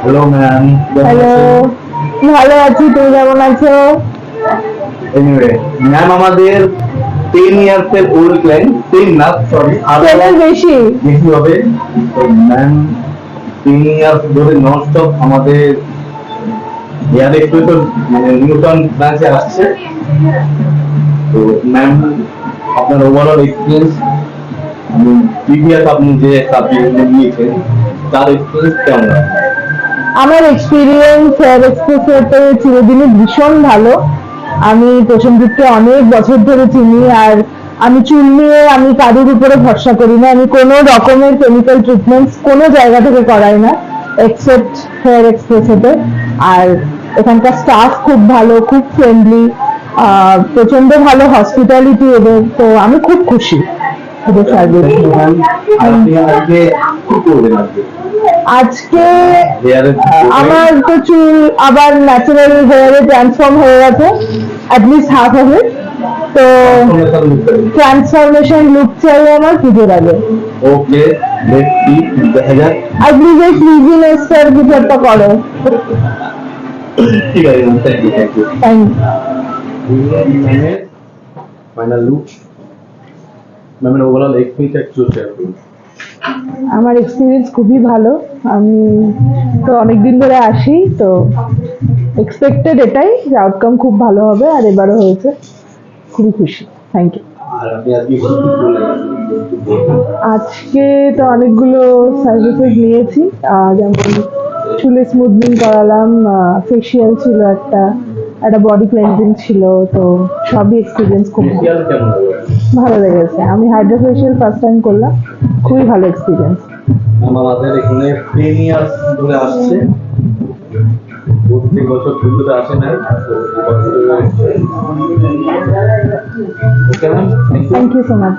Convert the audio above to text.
Hello ma'am. Hello, ভালো আছি। তুমি কেমন আছো? এনিওয়ে ম্যাম, আমাদের 10 ইয়ার্স এর ওল্ড ক্লায়েন্ট, 10 না সরি, আরো ট্রেনের বেশি। বেশি হবে। তো ম্যাম 10 ইয়ার্স ধরে ননস্টপ আমাদের এয়ার এক্সপ্রেসের মানে নিউটন ব্রাঞ্চে আসছে। তো ম্যাম, আপনার ওভারঅল এক্সপিরিয়েন্স, প্রিভিয়াস আপনি যে সাবজেক্ট নিয়েছেন তার এক্সপিরিয়েন্স কেমন? আমার এক্সপিরিয়েন্স এয়ার এক্সপ্রেসেতে চিরদিনই ভীষণ ভালো। আমি প্রসেনজিৎকে অনেক বছর ধরে চিনি, আর আমি চুল নিয়ে আমি কারোর উপরে ভরসা করি না। আমি কোনো রকমের কেমিক্যাল ট্রিটমেন্টস কোনো জায়গা থেকে করাই না, এক্সেপ্ট হেয়ার এক্সপ্রেসেতে। আর এখানকার স্টাফ খুব ভালো, খুব ফ্রেন্ডলি, প্রচন্ড ভালো হসপিটালিটি এদের। তো আমি খুব খুশি এদের সার্ভিস। আপনি আজকে কি করবেন আজকে? আজকে হেয়ারের আমার তো চুল আবার ন্যাচারাল হেয়ারে ট্রান্সফর্ম হয়ে গেছে, অ্যাটলিস্ট হাফ অফ ইট। তো ট্রান্সফরমেশন লুক চাই আমার পুজোর আগে। ওকে, লেটস সি, দেখা যাক। আর প্লিজ এই ফ্রিজিনেসটার কিছু একটা করো। ঠিক আছে ম্যাম, থ্যাংক ইউ থ্যাংক ম্যামের ফাইনাল লুক, ম্যামের ওভারঅল এক্সপিরিয়েন্স একটু শেয়ার করুন। আমার এক্সপিরিয়েন্স খুবই ভালো। আমি তো অনেকদিন ধরে আসি, তো এক্সপেক্টেড এটাই যে আউটকাম খুব ভালো হবে, আর এবারও হয়েছে। খুবই খুশি। Thank you. আর আপনি আজকে কি কি করলেন? আজকে তো অনেকগুলো সার্ভিসেস নিয়েছি, যেমন চুলে স্মুথনিং করালাম, ফেসিয়াল ছিল, একটা একটা বডি ক্লেনজিং ছিল। তো সবই এক্সপিরিয়েন্স খুব ভালো। ফেসিয়াল কেমন হবে? ভালো লেগেছে। আমি হাইড্রো ফেসিয়াল ফার্স্ট টাইম করলাম, খুবই ভালো এক্সপিরিয়েন্স। আমাদের এখানে 10 ইয়ার্স ধরে আসছে, প্রত্যেক বছর পুজোতে আসে না, তো এই বছর okay ma'am, thank you. Thank you so much.